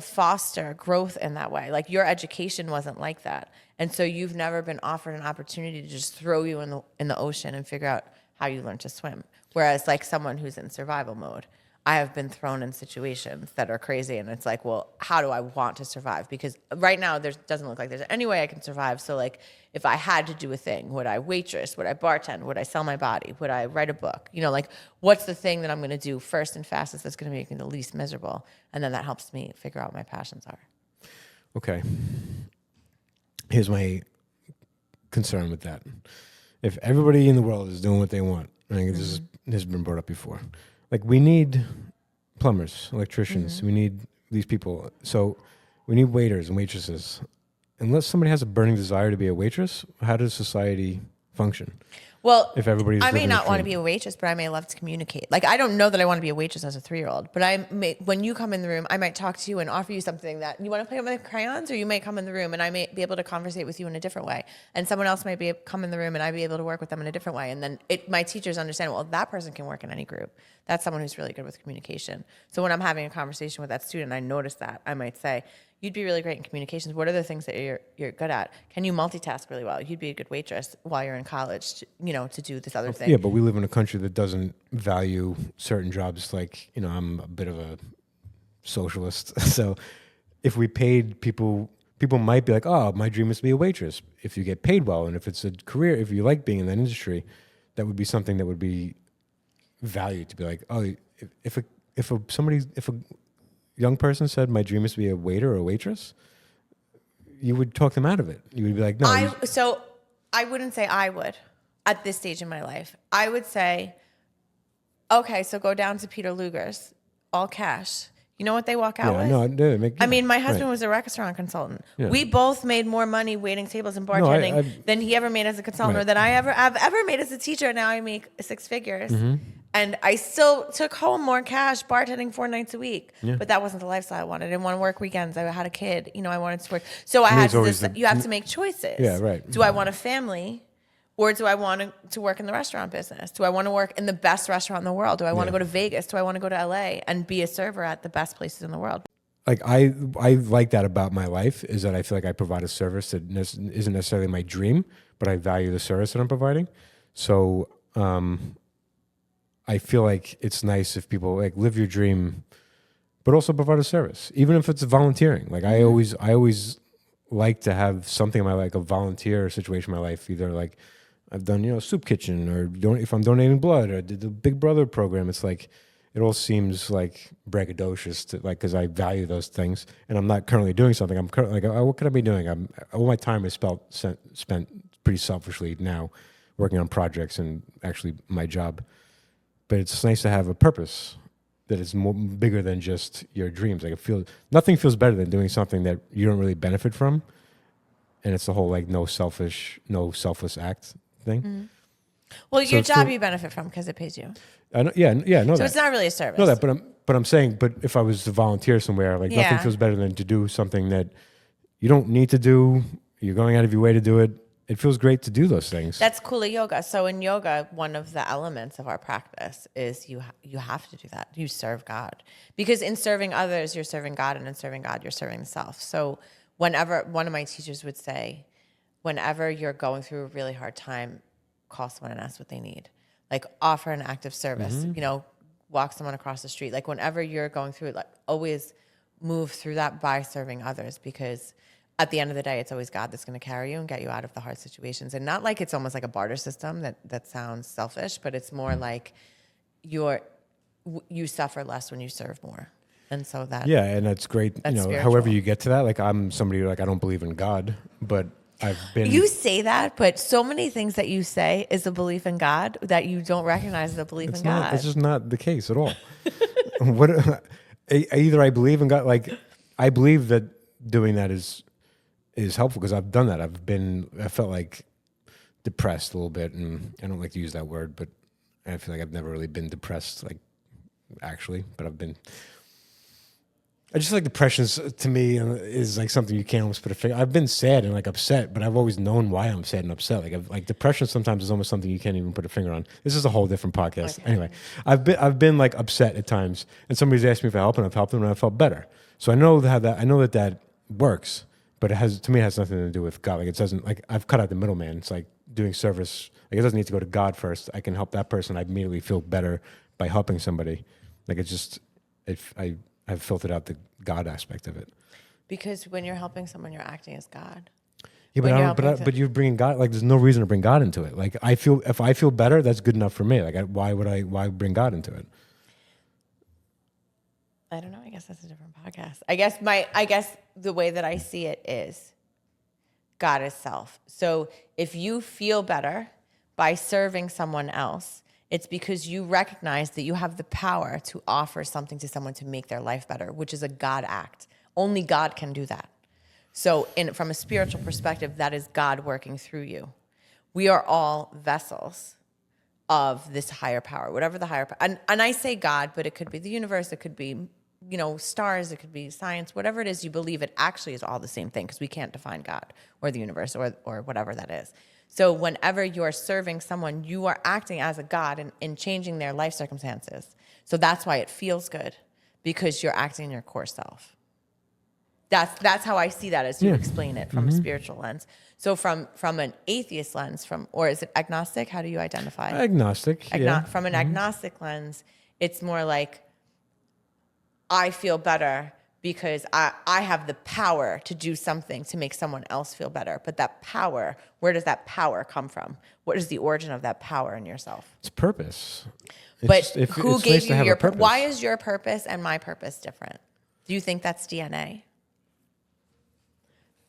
foster growth in that way. Like your education wasn't like that. And so you've never been offered an opportunity to just throw you in the ocean and figure out how you learn to swim. Whereas like someone who's in survival mode, I have been thrown in situations that are crazy, and it's like, well, how do I want to survive? Because right now there doesn't look like there's any way I can survive. So like if I had to do a thing, would I waitress? Would I bartend? Would I sell my body? Would I write a book? You know, like what's the thing that I'm going to do first and fastest that's going to make me the least miserable? And then that helps me figure out what my passions are. Okay. Here's my concern with that. If everybody in the world is doing what they want, I think this has been brought up before. Like we need plumbers, electricians. We need these people. So we need waiters and waitresses. Unless somebody has a burning desire to be a waitress, how does society function? Well, if everybody's I may living not the want to dream? be a waitress, but I may love to communicate. Like, I don't know that I want to be a waitress as a 3-year-old, but when you come in the room, I might talk to you and offer you something that you want to play with my crayons, or you may come in the room and I may be able to conversate with you in a different way. And someone else might come in the room and I'd be able to work with them in a different way. And then my teachers understand, well, that person can work in any group. That's someone who's really good with communication. So when I'm having a conversation with that student, I notice that, I might say, you'd be really great in communications. What are the things that you're good at? Can you multitask really well? You'd be a good waitress while you're in college, to do this other thing. Yeah, but we live in a country that doesn't value certain jobs. Like, I'm a bit of a socialist. So if we paid people might be like, oh, my dream is to be a waitress. If you get paid well, and if it's a career, if you like being in that industry, that would be something that would be valued, to be like, oh, if a young person said my dream is to be a waiter or a waitress, you would talk them out of it. You would be like, no. So I wouldn't say I would at this stage in my life. I would say, okay, so go down to Peter Luger's, all cash. You know what they walk out with? My husband was a restaurant consultant. Yeah. We both made more money waiting tables and bartending than he ever made as a consultant, or than I've ever made as a teacher. Now I make 6 figures. Mm-hmm. And I still took home more cash bartending 4 nights a week. Yeah. But that wasn't the lifestyle I wanted. I didn't want to work weekends. I had a kid. I wanted to work. So you have to make choices. Yeah, right. Do I want a family? Or do I want to work in the restaurant business? Do I want to work in the best restaurant in the world? Do I want to go to Vegas? Do I want to go to LA and be a server at the best places in the world? Like I like that about my life, is that I feel like I provide a service that isn't necessarily my dream, but I value the service that I'm providing. So I feel like it's nice if people like live your dream, but also provide a service, even if it's volunteering. Like I always like to have something in my like a volunteer situation in my life, either like I've done, soup kitchen, or if I'm donating blood, or I did the Big Brother program. It's like, it all seems like braggadocious because I value those things, and I'm not currently doing something. I'm currently like, what could I be doing? All my time is spent pretty selfishly now, working on projects and actually my job. But it's nice to have a purpose that is more bigger than just your dreams. Like nothing feels better than doing something that you don't really benefit from, and it's the whole like no selfless act thing. Mm-hmm. Well, your job you benefit from because it pays you. I know that. So it's not really a service. Know that, but I'm saying, if I was to volunteer somewhere, like nothing feels better than to do something that you don't need to do. You're going out of your way to do it. It feels great to do those things. That's cool at yoga. So in yoga, one of the elements of our practice is you have to do that. You serve God, because in serving others, you're serving God, and in serving God, you're serving the self. So whenever one of my teachers would say, whenever you're going through a really hard time, call someone and ask what they need. Like offer an act of service, mm-hmm. Walk someone across the street. Like whenever you're going through it, like always move through that by serving others, because at the end of the day, it's always God that's going to carry you and get you out of the hard situations. And not like it's almost like a barter system that sounds selfish, but it's more like you suffer less when you serve more. And so and that's great. However you get to that, like I'm somebody like I don't believe in God, but I've been. You say that, but so many things that you say is a belief in God that you don't recognize as a belief in God. It's just not the case at all. Either I believe in God, like I believe that doing that is helpful because I've done that. I felt like depressed a little bit, and I don't like to use that word, but I feel like I've never really been depressed, like actually, but I've been. I just like depression to me is like something you can't almost put a finger. I've been sad and like upset, but I've always known why I'm sad and upset. Like depression sometimes is almost something you can't even put a finger on. This is a whole different podcast. Okay. Anyway, I've been like upset at times, and somebody's asked me for help, and I've helped them, and I felt better. So I know I know that works, but it has nothing to do with God. Like it doesn't, like I've cut out the middleman. It's like doing service. Like it doesn't need to go to God first. I can help that person. I immediately feel better by helping somebody. Like it's just I've filtered out the God aspect of it. Because when you're helping someone, you're acting as God. Yeah, but you're bringing God. Like, there's no reason to bring God into it. Like, if I feel better, that's good enough for me. Like, why bring God into it? I don't know. I guess that's a different podcast. I guess the way that I see it is God is self. So if you feel better by serving someone else, it's because you recognize that you have the power to offer something to someone to make their life better, which is a God act. Only God can do that. So from a spiritual perspective, that is God working through you. We are all vessels of this higher power, whatever the higher power. And I say God, but it could be the universe. It could be, stars. It could be science. Whatever it is you believe, it actually is all the same thing because we can't define God or the universe or whatever that is. So whenever you are serving someone, you are acting as a God in changing their life circumstances. So that's why it feels good, because you're acting in your core self. That's how I see that as you explain it from a spiritual lens. So from an atheist lens, or is it agnostic? How do you identify? Agnostic. From an agnostic lens, it's more like I feel better because I have the power to do something to make someone else feel better. But that power, where does that power come from? What is the origin of that power in yourself? It's purpose. Who gave you your purpose? Why is your purpose and my purpose different? Do you think that's DNA?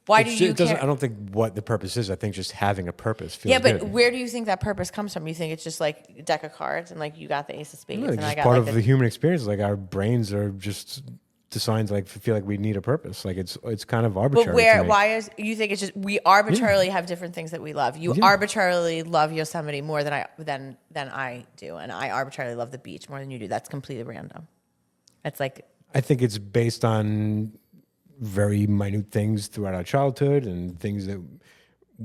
Why do you care? I don't think what the purpose is. I think just having a purpose feels good. Yeah, but where do you think that purpose comes from? You think it's just like a deck of cards and like you got the ace of spades and I got part of the human experience. Like our brains are just designed to like feel like we need a purpose. Like it's kind of arbitrary. But why is you think it's just we arbitrarily have different things that we love? You arbitrarily love Yosemite more than I do, and I arbitrarily love the beach more than you do. That's completely random. It's like I think it's based on very minute things throughout our childhood and things that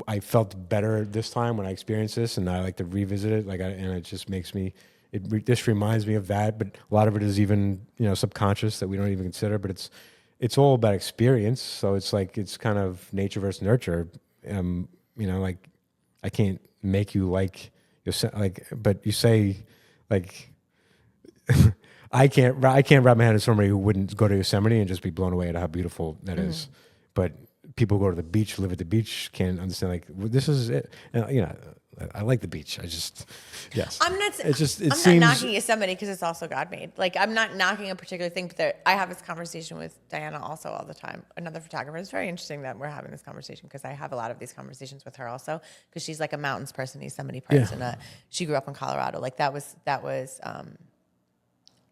I felt better this time when I experienced this, and I like to revisit it. And it just makes me. This reminds me of that, but a lot of it is even subconscious that we don't even consider. But it's all about experience. So it's like it's kind of nature versus nurture. Like I can't make you but you say like I can't wrap my hand around somebody who wouldn't go to Yosemite and just be blown away at how beautiful that is. But people go to the beach, live at the beach, can't understand like this is it. And, I like the beach. Yes. I'm not knocking Yosemite because it's also God made. Like I'm not knocking a particular thing, but I have this conversation with Diana also all the time, another photographer. It's very interesting that we're having this conversation because I have a lot of these conversations with her also because she's like a mountains person, Yosemite person. Yeah. She grew up in Colorado. Like that was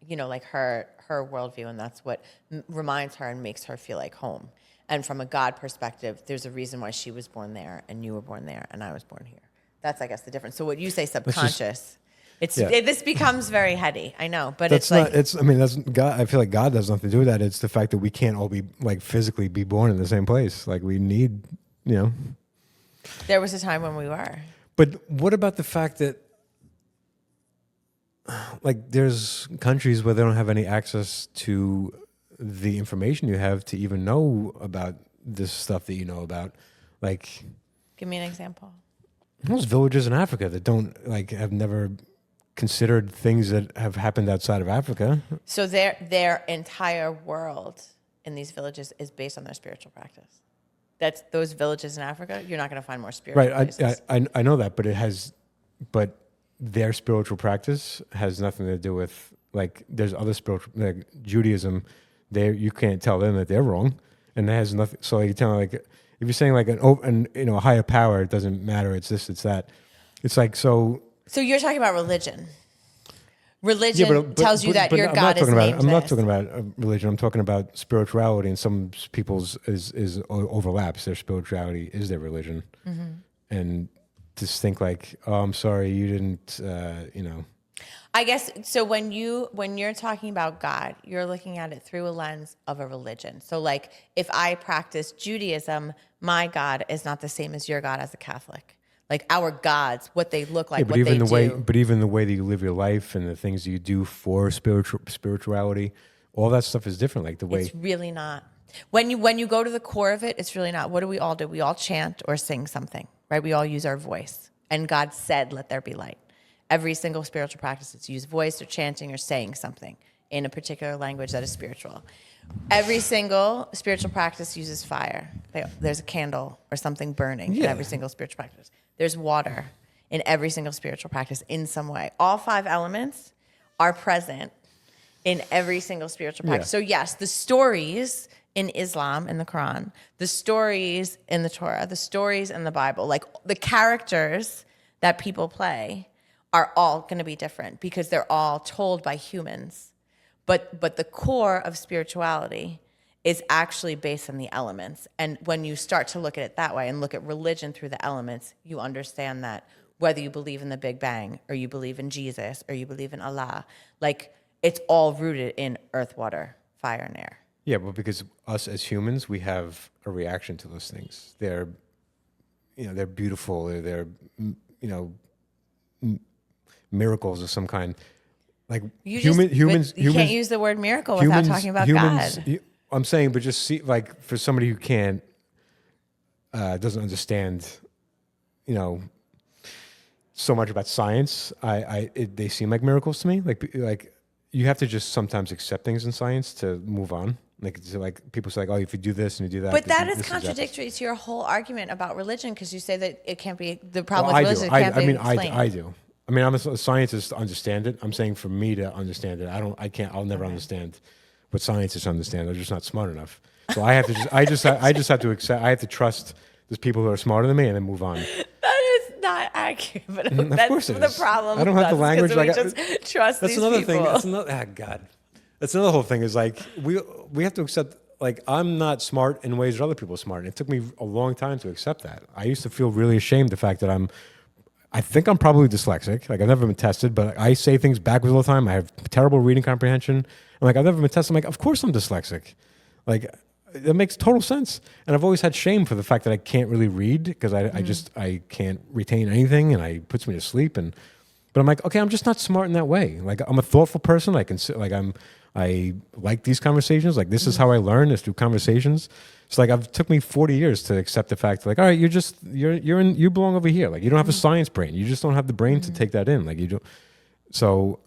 like her worldview, and that's what reminds her and makes her feel like home. And from a God perspective, there's a reason why she was born there and you were born there and I was born here. That's, I guess, the difference. So what you say, subconscious, this becomes very heady. I know, but that's God. I feel like God has nothing to do with that. It's the fact that we can't all be like physically be born in the same place. Like we need, There was a time when we were. But what about the fact that, like, there's countries where they don't have any access to the information you have to even know about this stuff that you know about? Like, give me an example. Those villages in Africa that don't have never considered things that have happened outside of Africa. So their entire world in these villages is based on their spiritual practice. That's those villages in Africa. You're not going to find more spiritual places. I know that, but their spiritual practice has nothing to do with there's other spiritual Judaism. You can't tell them that they're wrong, and that has nothing. So you tell if you're saying a higher power, it doesn't matter. It's this, it's that. It's like so. So you're talking about religion. Religion tells you that your God is named. I'm not talking about religion. I'm talking about spirituality, and some people's is overlaps. Their spirituality is their religion, and just think oh, I'm sorry, you didn't. I guess so. When you're talking about God, you're looking at it through a lens of a religion. So, like, if I practice Judaism, my God is not the same as your God as a Catholic. Like, our gods, what they look like, Yeah, but what even they the way, do. but even the way that you live your life and the things that you do for spirituality, all that stuff is different. Like the way. It's really not. When you go to the core of it, it's really not. What do we all do? We all chant or sing something, right? We all use our voice. And God said, "Let there be light." Every single spiritual practice, it's use voice or chanting or saying something in a particular language that is spiritual. Every single spiritual practice uses fire. There's a candle or something burning in Yeah. every single spiritual practice. There's water in every single spiritual practice in some way. All 5 elements are present in every single spiritual practice. Yeah. So yes, the stories in Islam, in the Quran, the stories in the Torah, the stories in the Bible, like the characters that people play are all going to be different because they're all told by humans. But the core of spirituality is actually based on the elements. And when you start to look at it that way and look at religion through the elements, you understand that whether you believe in the Big Bang or you believe in Jesus or you believe in Allah, like it's all rooted in earth, water, fire, and air. Yeah, but because us as humans, we have a reaction to those things. They're beautiful. They're miracles of some kind. Like humans, You can't use the word miracle without talking about God. I'm saying, but just see, like for somebody who can't, doesn't understand, so much about science, they seem like miracles to me. Like you have to just sometimes accept things in science to move on. Like people say, like, oh, if you do this and you do that. But that is this contradictory to your whole argument about religion because you say that it can't be the Well, problem with religion. It can't be explained. I do. I mean, I'm a scientist to understand it. I'm saying for me to understand it, I'll never understand what scientists understand. They're just not smart enough. So I have to I just have to accept. I have to trust there's people who are smarter than me and then move on. That is not accurate, but Of that's course it the is. problem. I don't have the language. We just trust that's these another people. thing. That's another. God. That's another whole thing. Is like we have to accept. Like I'm not smart in ways that other people are smart. And it took me a long time to accept that. I used to feel really ashamed the fact that I think I'm probably dyslexic. Like I've never been tested, but I say things backwards all the time. I have terrible reading comprehension. I'm like, I've never been tested. I'm like, of course I'm dyslexic. Like it makes total sense. And I've always had shame for the fact that I can't really read because I can't retain anything and it puts me to sleep. But I'm like, okay, I'm just not smart in that way. Like I'm a thoughtful person. I like these conversations. Like this is how I learn is through conversations. It's like it took me 40 years to accept the fact, like, all right, you belong over here. Like you don't have a science brain. You just don't have the brain to take that in. Like you don't. So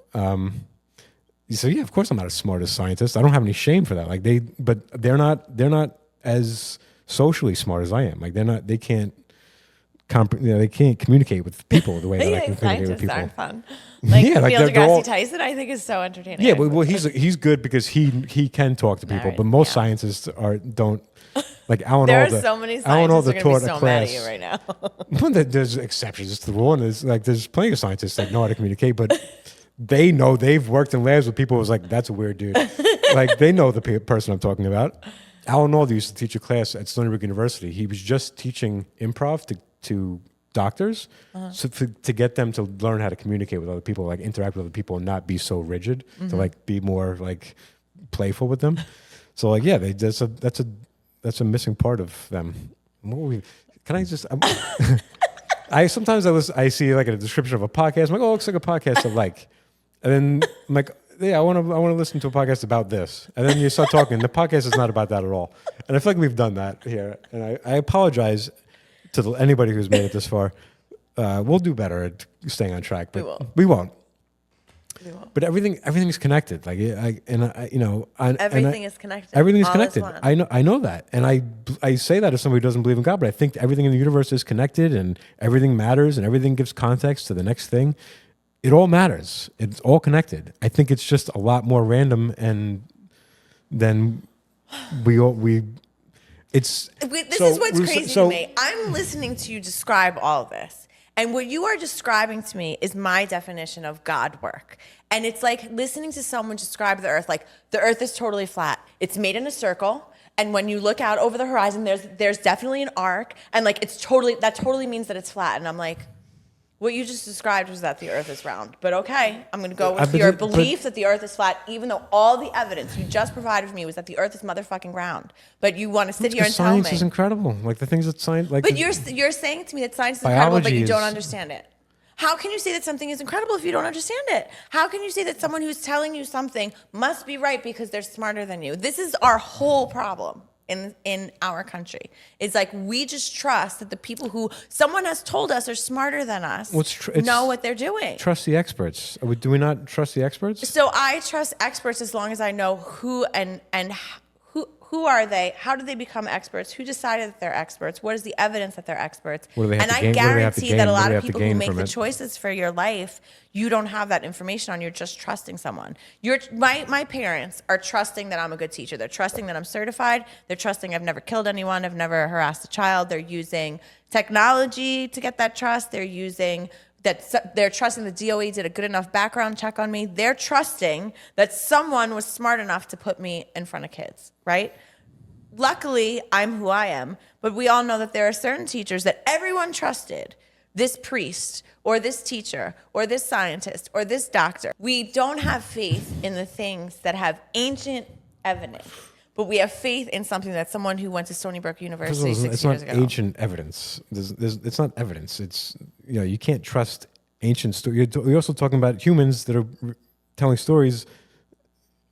yeah, of course I'm not as smart as scientists. I don't have any shame for that. Like but they're not as socially smart as I am. Like they can't. They can't communicate with people the way that I can communicate with people. Scientists aren't fun. Like Yeah, like Neil they're deGrasse all- Tyson, I think is so entertaining. Yeah, well, he's good because he can talk to people, Right, but most yeah. scientists don't. Like Alan There are Alda, so many Alan scientists Alda who are going to taught be a so mad at class. you right now. Well, there's exceptions. It's the rule, and there's plenty of scientists that know how to communicate, but they know they've worked in labs with people who's like, that's a weird dude. Like they know the person I'm talking about. Alan Alda used to teach a class at Stony Brook University. He was just teaching improv to doctors so to get them to learn how to communicate with other people, like interact with other people and not be so rigid, to like be more like playful with them. So like, yeah, that's a missing part of them. Can I just, I sometimes I see like a description of a podcast. I'm like, oh, it looks like a podcast I like. And then I'm like, yeah, I want to listen to a podcast about this. And then you start talking. The podcast is not about that at all. And I feel like we've done that here. And I apologize to anybody who's made it this far. We'll do better at staying on track, but we won't. But everything's connected. Like Everything is connected. Everything is All connected. one. I know that, and I say that as somebody who doesn't believe in God, but I think everything in the universe is connected, and everything matters, and everything gives context to the next thing. It all matters. It's all connected. I think it's just a lot more random, and then This is what's crazy to me. I'm listening to you describe all of this. And what you are describing to me is my definition of God work. And it's like listening to someone describe the earth, like the earth is totally flat. It's made in a circle. And when you look out over the horizon, there's definitely an arc. And like that totally means that it's flat. And I'm like, What you just described was that the earth is round. But okay, I'm going to go with But your the- belief that the earth is flat, even though all the evidence you just provided for me was that the earth is motherfucking round. But you want to sit here and tell Science me. is incredible. Like the things that science, like. But the- you're saying to me that science is incredible, but Biology you don't is- understand it. How can you say that something is incredible if you don't understand it? How can you say that someone who's telling you something must be right because they're smarter than you? This is our whole problem in our country. It's like we just trust that the people who someone has told us are smarter than us know what they're doing. Trust the experts. Do we not trust the experts? So I trust experts as long as I know who and who are they? How did they become experts? Who decided that they're experts? What is the evidence that they're experts? What do they have And to I gain? What do they have to guarantee gain? that a What do lot they of have to people who gain make from the it? choices for your life, you don't have that information on. You're just trusting someone. My parents are trusting that I'm a good teacher. They're trusting that I'm certified. They're trusting I've never killed anyone. I've never harassed a child. They're using technology to get that trust. They're trusting the DOE did a good enough background check on me. They're trusting that someone was smart enough to put me in front of kids, right? Luckily, I'm who I am, but we all know that there are certain teachers that everyone trusted. This priest, or this teacher, or this scientist, or this doctor. We don't have faith in the things that have ancient evidence, but we have faith in something that someone who went to Stony Brook University It's 6 not years ago. ancient evidence. It's not evidence. It's you can't trust ancient stories. You're also talking about humans that are telling stories.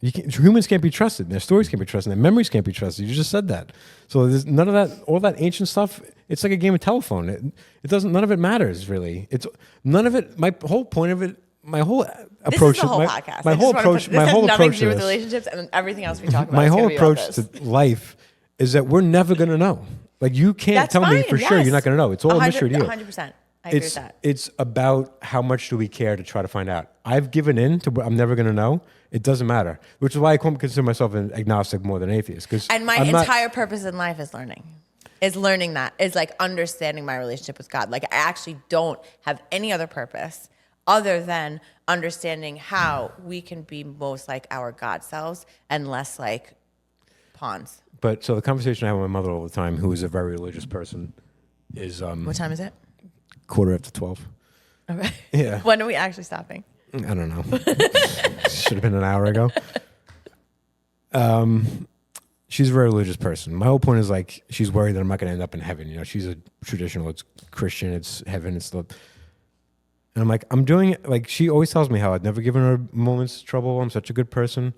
Humans can't be trusted. Their stories can't be trusted. Their memories can't be trusted. You just said that. So there's none of that. All that ancient stuff. It's like a game of telephone. It doesn't. None of it matters really. It's none of it. My whole point of it. My whole approach. This is the whole podcast. My I whole just wanna approach. put- My this whole has nothing approach to do with this. relationships, and everything else we talk about. My is whole gonna be about approach this. to life is that we're never going to know. Like you can't That's tell me fine, for sure yes. you're not going to know. It's all a mystery to you. 100%. I agree with that. It's about how much do we care to try to find out. I've given in to what I'm never going to know. It doesn't matter, which is why I consider myself an agnostic more than atheist. And my entire purpose in life is learning. Is learning that. Is like understanding my relationship with God. Like I actually don't have any other purpose other than understanding how we can be most like our God selves and less like pawns. But so the conversation I have with my mother all the time, who is a very religious person, is What time is it? 12:15. Okay. Yeah. When are we actually stopping? I don't know. Should have been an hour ago. She's a very religious person. My whole point is like she's worried that I'm not going to end up in heaven. You know, she's a traditional. It's Christian. It's heaven. It's the. And I'm like, I'm doing it. Like she always tells me how I've never given her moments of trouble. I'm such a good person.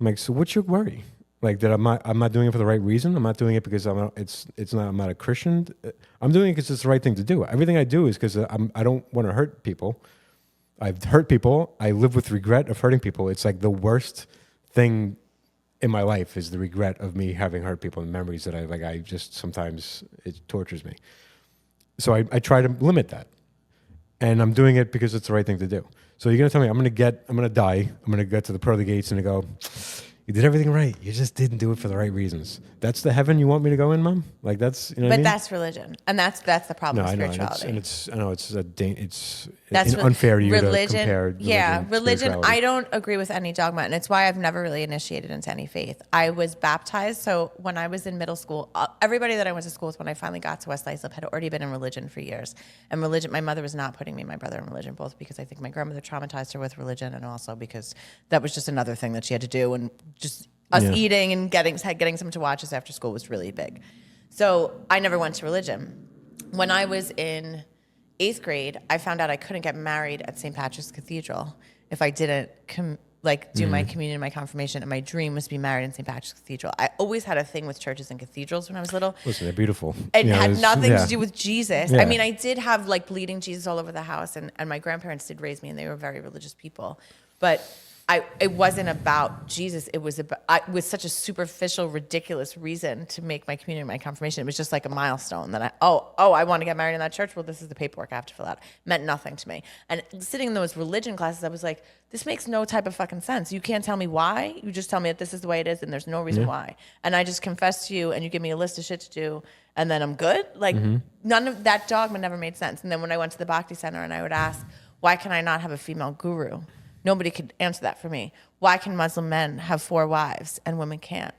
I'm like, so what's your worry? Like that I'm not doing it for the right reason. I'm not doing it because I'm not a Christian. I'm doing it because it's the right thing to do. Everything I do is because I don't want to hurt people. I've hurt people. I live with regret of hurting people. It's like the worst thing in my life is the regret of me having hurt people and memories that I just sometimes it tortures me. So I try to limit that. And I'm doing it because it's the right thing to do. So you're going to tell me I'm going to die. I'm going to get to the pearly gates and go, you did everything right. You just didn't do it for the right reasons. That's the heaven you want me to go in, Mom? Like that's, you know what I mean? That's religion. And that's the problem with spirituality. It's unfair to you religion, to compare religion. spirituality. I don't agree with any dogma, and it's why I've never really initiated into any faith. I was baptized, so when I was in middle school, everybody that I went to school with when I finally got to West Islip had already been in religion for years. And religion, my mother was not putting me and my brother in religion, both because I think my grandmother traumatized her with religion, and also because that was just another thing that she had to do, and just us eating and getting something to watch us after school was really big. So I never went to religion. When I was in 8th grade, I found out I couldn't get married at St. Patrick's Cathedral if I didn't do my communion, my confirmation, and my dream was to be married in St. Patrick's Cathedral. I always had a thing with churches and cathedrals when I was little. Listen, they're beautiful. It had nothing to do with Jesus. Yeah. I mean, I did have like bleeding Jesus all over the house, and my grandparents did raise me, and they were very religious people. But it wasn't about Jesus. It was with such a superficial, ridiculous reason to make my communion, my confirmation. It was just like a milestone that I want to get married in that church. Well, this is the paperwork I have to fill out. It meant nothing to me. And sitting in those religion classes, I was like, this makes no type of fucking sense. You can't tell me why. You just tell me that this is the way it is, and there's no reason why. And I just confess to you, and you give me a list of shit to do, and then I'm good. Like none of that dogma never made sense. And then when I went to the Bhakti Center, and I would ask, why can I not have a female guru? Nobody could answer that for me. Why can Muslim men have 4 wives and women can't?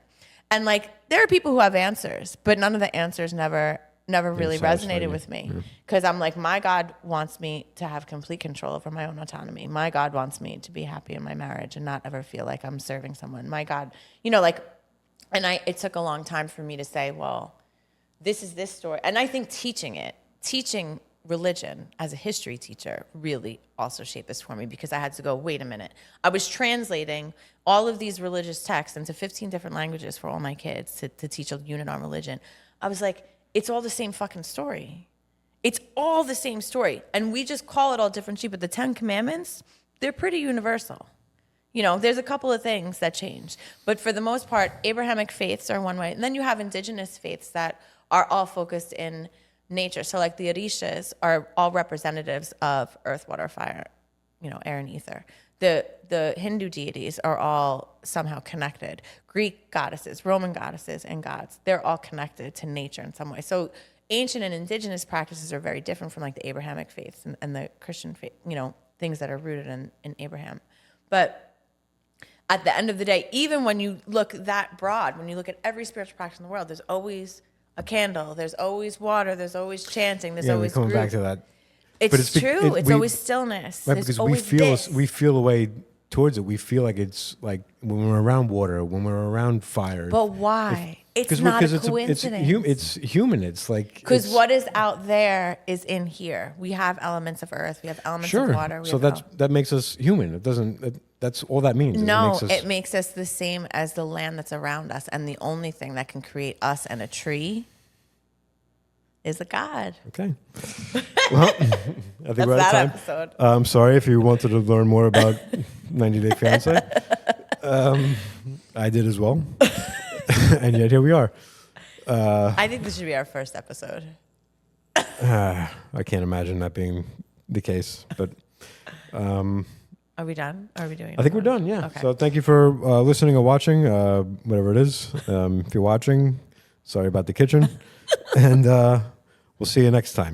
And like, there are people who have answers, but none of the answers never never really satisfying resonated you. with me because I'm like, my God wants me to have complete control over my own autonomy. My God wants me to be happy in my marriage and not ever feel like I'm serving someone. My God, and it took a long time for me to say, well, this is this story. And I think teaching religion as a history teacher really also shaped this for me because I had to go, wait a minute. I was translating all of these religious texts into 15 different languages for all my kids to teach a unit on religion. I was like, it's all the same fucking story. It's all the same story. And we just call it all different shit, but the 10 Commandments, they're pretty universal. There's a couple of things that change. But for the most part, Abrahamic faiths are one way. And then you have indigenous faiths that are all focused in nature. So like the Iircs are all representatives of earth, water, fire, air and ether. The Hindu deities are all somehow connected. Greek goddesses, Roman goddesses, and gods, they're all connected to nature in some way. So ancient and indigenous practices are very different from like the Abrahamic faiths and the Christian faith, things that are rooted in Abraham. But at the end of the day, even when you look that broad, when you look at every spiritual practice in the world, there's always a candle, there's always water, there's always chanting, there's always coming group. back to that. It's true. It's always stillness. Right, There's because always we feel a way towards it. We feel like it's like when we're around water, when we're around fire. But why? It's not a coincidence. It's human. It's like because what is out there is in here. We have elements of earth. We have elements of water. So that makes us human. It doesn't. That's all that means. No, it makes us the same as the land that's around us. And the only thing that can create us and a tree is a God. Okay. Well, I think we're out of that time. episode. I'm sorry if you wanted to learn more about 90 Day Fiance. I did as well. And yet here we are. I think this should be our first episode. I can't imagine that being the case, but Are we done? Are we doing it? I think we're done, yeah. Okay. So thank you for listening or watching, whatever it is. If you're watching, sorry about the kitchen. And we'll see you next time.